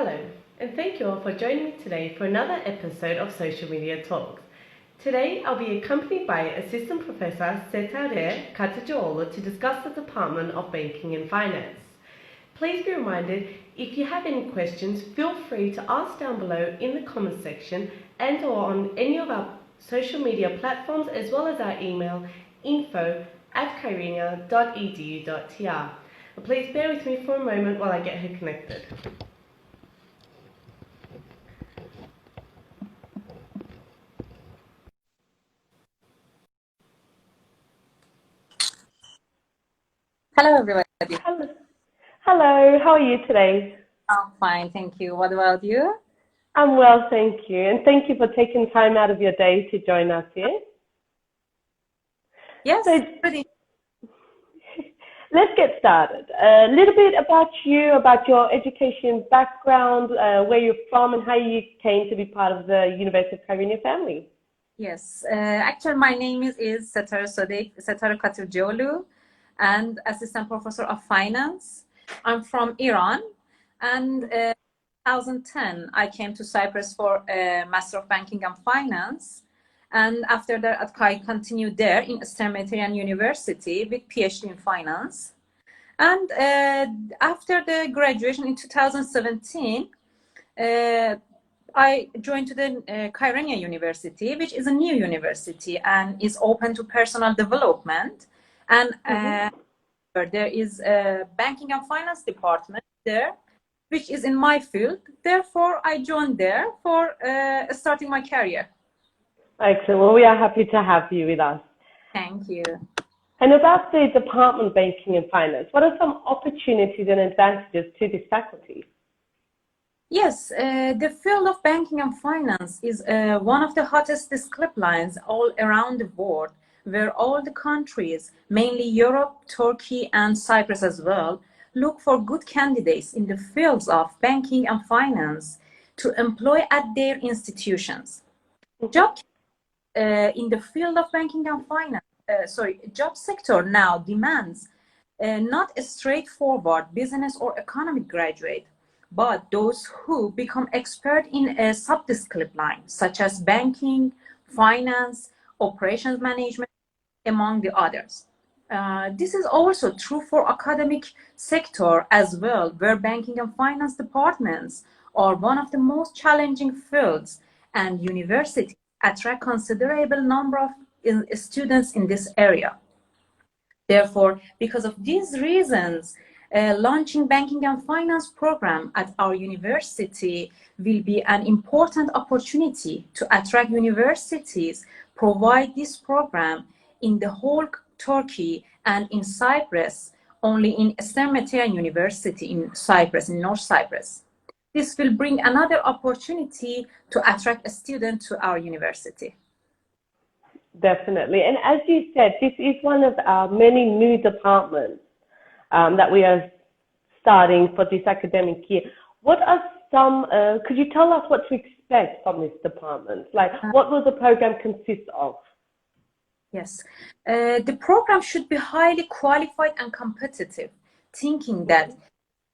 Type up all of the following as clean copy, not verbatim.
Hello, and thank you all for joining me today for another episode of Social Media Talks. Today, I'll be accompanied by Assistant Professor Setareh Katircioglu to discuss the Department of Banking and Finance. Please be reminded, if you have any questions, feel free to ask down below in the comments section and or on any of our social media platforms, as well as our email info@kyrenia.edu.tr. Please bear with me for a moment while I get her connected. Hello, everybody. Hello. Hello, how are you today? I'm fine, thank you. What about you? I'm well, thank you. And thank you for taking time out of your day to join us here. Yes, So, pretty. let's get started. A little bit about you, about your education background, where you're from, and how you came to be part of the University of Girne family. Yes, actually, my name is Setareh Katircioglu, and Assistant Professor of Finance. I'm from Iran, and 2010, I came to Cyprus for a Master of Banking and Finance. And after that, I continued there in Setareh University with PhD in Finance. And after the graduation in 2017, I joined to the Katircioglu University, which is a new university and is open to personal development. And there is a banking and finance department there, which is in my field. Therefore, I joined there for starting my career. Excellent. Well, we are happy to have you with us. Thank you. And about the Department of Banking and Finance, what are some opportunities and advantages to this faculty? Yes, the field of banking and finance is one of the hottest disciplines all around the world, where all the countries, mainly Europe, Turkey, and Cyprus as well, look for good candidates in the fields of banking and finance to employ at their institutions. Job in the field of banking and finance, job sector now demands not a straightforward business or economic graduate, but those who become expert in a sub-discipline, such as banking, finance, operations management, among the others. This is also true for academic sector as well, where banking and finance departments are one of the most challenging fields, and universities attract considerable number of students in this area. Therefore, because of these reasons, launching banking and finance program at our university will be an important opportunity to attract universities provide this program in the whole Turkey and in Cyprus, only in Setareh University in Cyprus, in North Cyprus. This will bring another opportunity to attract a student to our university. Definitely. And as you said, this is one of our many new departments that we are starting for this academic year. What are some, could you tell us what to expect from this department? Like, what will the program consist of? Yes, the program should be highly qualified and competitive, thinking that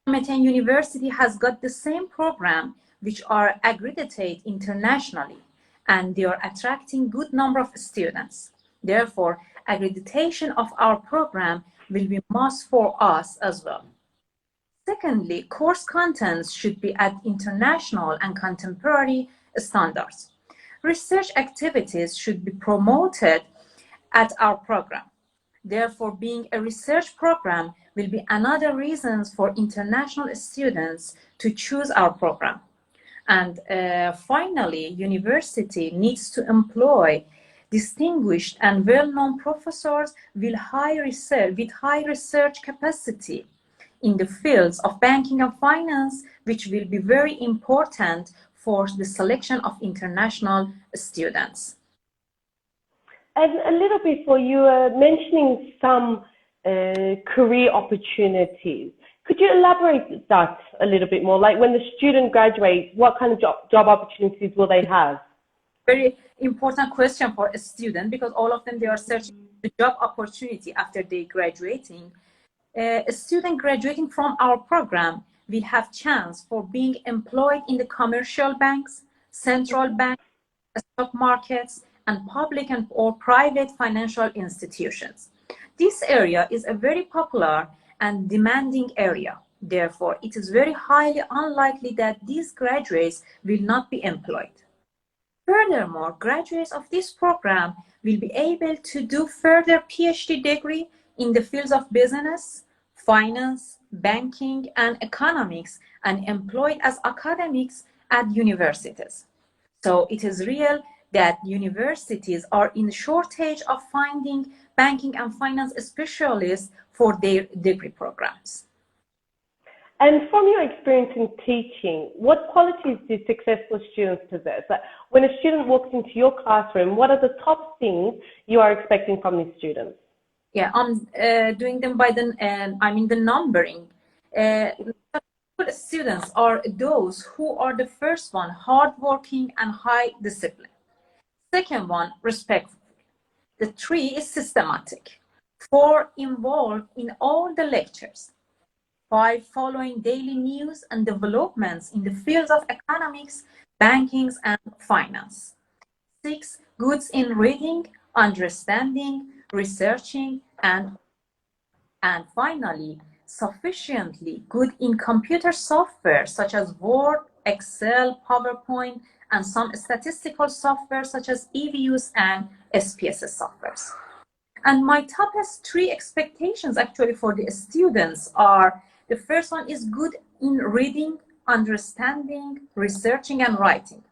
Medya University has got the same program which are accredited internationally, and they are attracting good number of students. Therefore, accreditation of our program will be must for us as well. Secondly, course contents should be at international and contemporary standards. Research activities should be promoted at our program. Therefore, being a research program will be another reason for international students to choose our program. And finally, university needs to employ distinguished and well-known professors with high research capacity in the fields of banking and finance, which will be very important for the selection of international students. And a little bit for you mentioning some career opportunities. Could you elaborate that a little bit more? Like when the student graduates, what kind of job opportunities will they have? Very important question for a student, because all of them, they are searching the job opportunity after they graduating. A student graduating from our program will have chance for being employed in the commercial banks, central banks, stock markets, and public and or private financial institutions. This area is a very popular and demanding area. Therefore, it is very highly unlikely that these graduates will not be employed. Furthermore, graduates of this program will be able to do further PhD degree in the fields of business, finance, banking, and economics, and employed as academics at universities. So it is real that universities are in shortage of finding banking and finance specialists for their degree programs. And from your experience in teaching, what qualities do successful students possess? Like when a student walks into your classroom, what are the top things you are expecting from these students? Yeah, I'm doing them by the numbering. Good students are those who are the first one, hardworking and high discipline. Second one, respectful. The 3 is systematic. 4, involved in all the lectures. 5, following daily news and developments in the fields of economics, banking, and finance. 6, good in reading, understanding, researching, and finally, sufficiently good in computer software such as Word, Excel, PowerPoint, and some statistical software such as EVUs and SPSS softwares. And my toughest 3 expectations actually for the students are, the first one is good in reading, understanding, researching, and writing.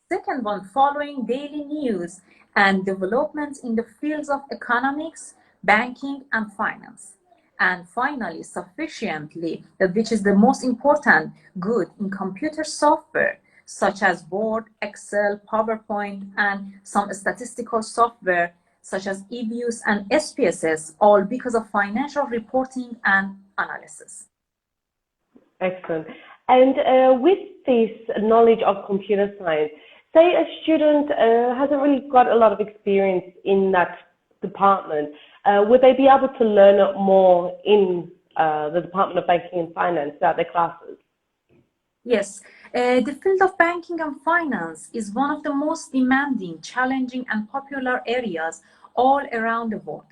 Second one, following daily news and developments in the fields of economics, banking, and finance. And finally, sufficiently, which is the most important, good in computer software, such as Word, Excel, PowerPoint, and some statistical software, such as EVUs and SPSS, all because of financial reporting and analysis. Excellent. And with this knowledge of computer science, say a student hasn't really got a lot of experience in that department, would they be able to learn more in the Department of Banking and Finance throughout their classes? Yes, the field of banking and finance is one of the most demanding, challenging, and popular areas all around the world.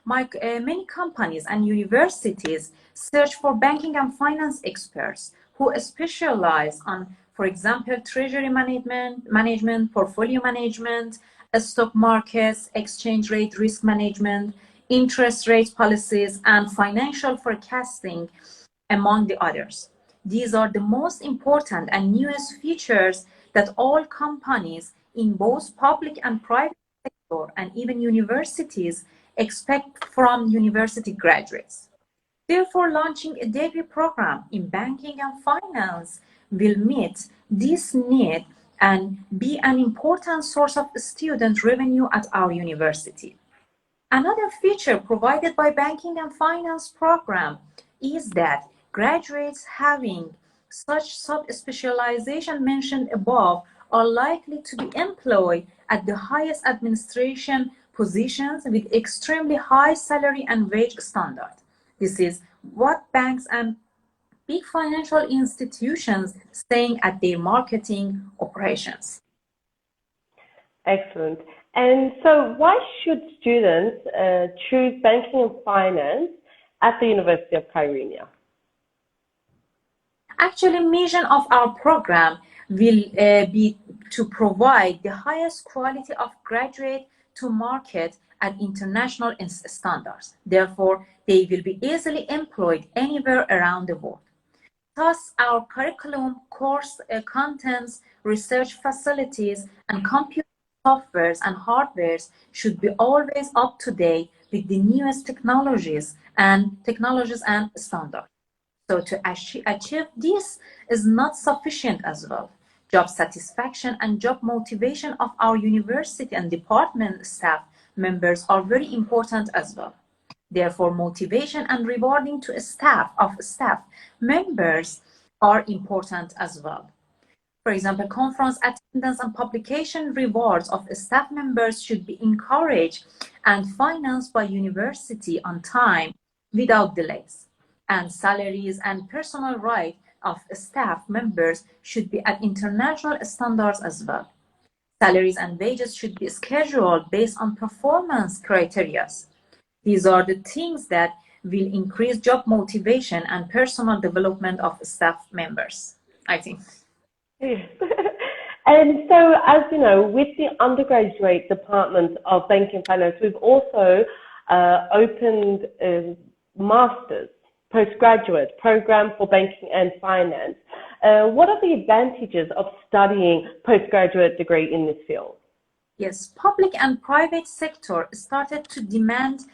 Many companies and universities search for banking and finance experts who specialize on, for example, treasury management, portfolio management, stock markets, exchange rate risk management, interest rate policies, and financial forecasting, among the others. These are the most important and newest features that all companies in both public and private sector and even universities expect from university graduates. Therefore, launching a degree program in banking and finance will meet this need and be an important source of student revenue at our university. Another feature provided by banking and finance program is that graduates having such sub-specialization mentioned above are likely to be employed at the highest administration positions with extremely high salary and wage standard. This is what banks and big financial institutions saying at their marketing operations. Excellent. And so why should students choose banking and finance at the University of Girne? Actually, mission of our program will be to provide the highest quality of graduate to market at international standards. Therefore, they will be easily employed anywhere around the world. Thus, our curriculum, course contents, research facilities, and computer softwares and hardwares should be always up to date with the newest technologies and standards. So to achieve this is not sufficient as well. Job satisfaction and job motivation of our university and department staff members are very important as well. Therefore, motivation and rewarding to staff members are important as well. For example, conference attendance and publication rewards of staff members should be encouraged and financed by university on time without delays. And salaries and personal rights of staff members should be at international standards as well. Salaries and wages should be scheduled based on performance criteria. These are the things that will increase job motivation and personal development of staff members, I think. Yes. And so, as you know, with the undergraduate department of Banking and Finance, we've also opened a master's postgraduate program for banking and finance. What are the advantages of studying postgraduate degree in this field? Yes, public and private sector started to demand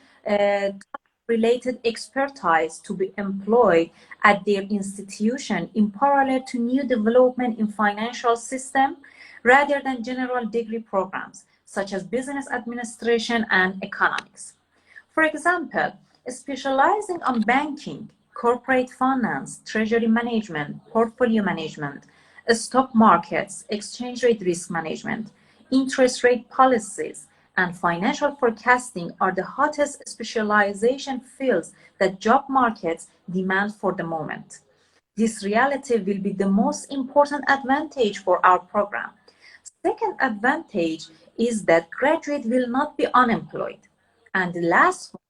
related expertise to be employed at their institution in parallel to new development in financial system rather than general degree programs such as business administration and economics. For example, specializing on banking, corporate finance, treasury management, portfolio management, stock markets, exchange rate risk management, interest rate policies, and financial forecasting are the hottest specialization fields that job markets demand for the moment. This reality will be the most important advantage for our program. Second advantage is that graduates will not be unemployed. And the last one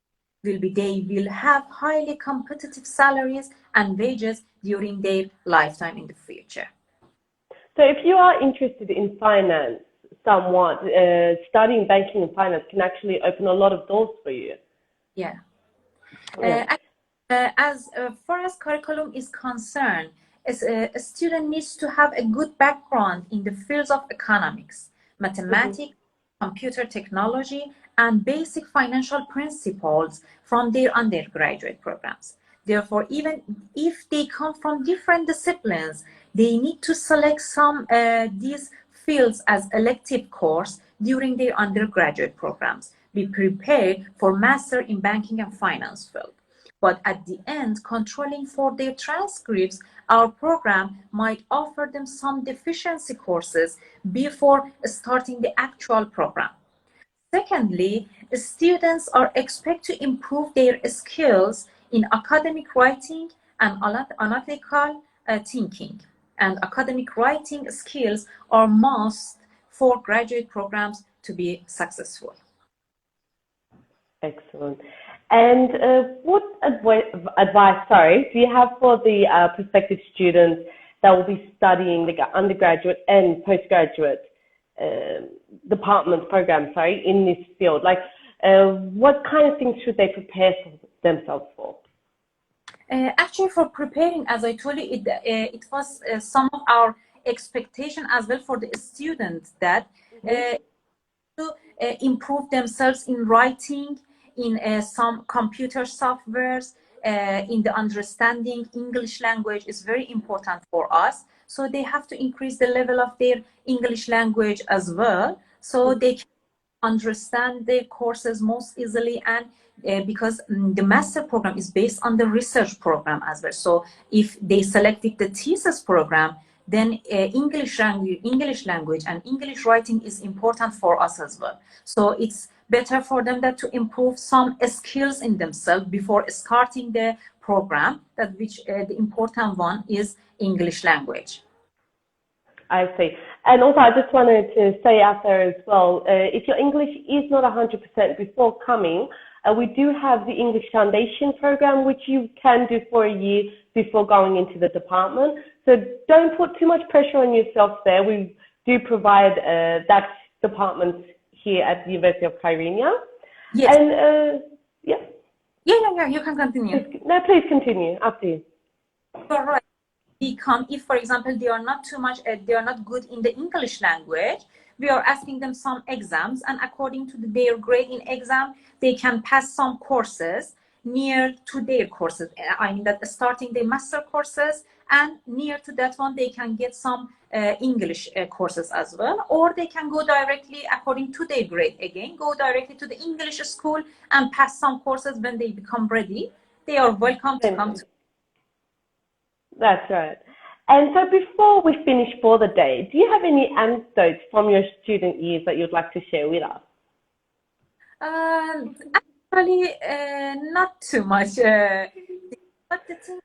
will be they will have highly competitive salaries and wages during their lifetime in the future. So if you are interested in finance, somewhat, studying banking and finance can actually open a lot of doors for you. Yeah. Yeah. As far as curriculum is concerned, a student needs to have a good background in the fields of economics, mathematics, computer technology, and basic financial principles from their undergraduate programs. Therefore, even if they come from different disciplines, they need to select some these fields as elective course during their undergraduate programs. Be prepared for master in banking and finance field. But at the end, controlling for their transcripts, our program might offer them some deficiency courses before starting the actual program. Secondly, students are expected to improve their skills in academic writing and analytical thinking. And academic writing skills are must for graduate programs to be successful. Excellent. And what advice, do you have for the prospective students that will be studying the undergraduate and postgraduate department program, in this field? Like, what kind of things should they prepare for themselves for? Actually, for preparing, as I told you, it was some of our expectation as well for the students that to improve themselves in writing, in some computer softwares, in the understanding English language is very important for us. So they have to increase the level of their English language as well, so they can understand the courses most easily. And because the master program is based on the research program as well. So if they selected the thesis program, then English language and English writing is important for us as well. So it's better for them that to improve some skills in themselves before starting the program, that which the important one is English language. I see. And also, I just wanted to say out there as well, if your English is not 100% before coming, we do have the English Foundation program, which you can do for a year before going into the department. So don't put too much pressure on yourself there. We do provide that department here at the University of Girne. Yes. And yeah, you can continue. No, please continue. Up to you. All right. If, for example, they are not good in the English language, we are asking them some exams, and according to their grade in exam, they can pass some courses near to their courses. I mean that starting the master courses, and near to that one, they can get some English courses as well, or they can go directly according to their grade again, go directly to the English school and pass some courses when they become ready. They are welcome to come to. That's right. And so before we finish for the day, do you have any anecdotes from your student years that you'd like to share with us? Actually, not too much. But the thing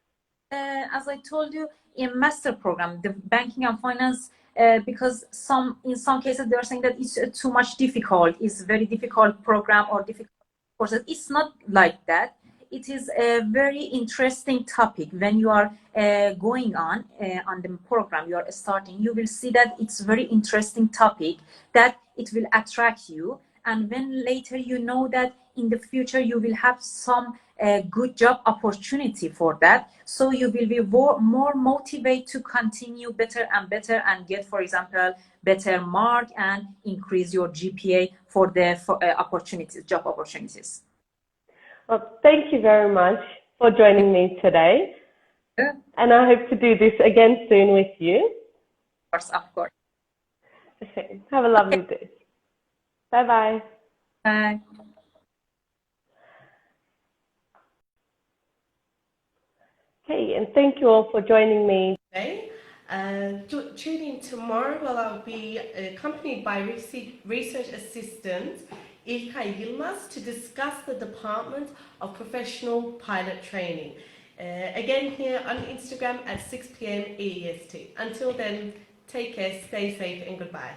as I told you, in master program, the banking and finance, because in some cases they are saying that it's too much difficult, it's very difficult program or difficult courses. It's not like that. It is a very interesting topic. When you are going on the program, you are starting, you will see that it's very interesting topic, that it will attract you. And when later you know that in the future you will have some good job opportunity for that, so you will be more motivated to continue better and better and get, for example, better mark and increase your GPA for the opportunities, job opportunities. Well, thank you very much for joining me today. Yeah. And I hope to do this again soon with you. Of course. Okay. Have a lovely day. Bye-bye. Bye. Okay, and thank you all for joining me today. Tune in tomorrow where I'll be accompanied by research assistant İlkay Yılmaz to discuss the Department of Professional Pilot Training. Again here on Instagram at 6 p.m. EEST. Until then, take care, stay safe and goodbye.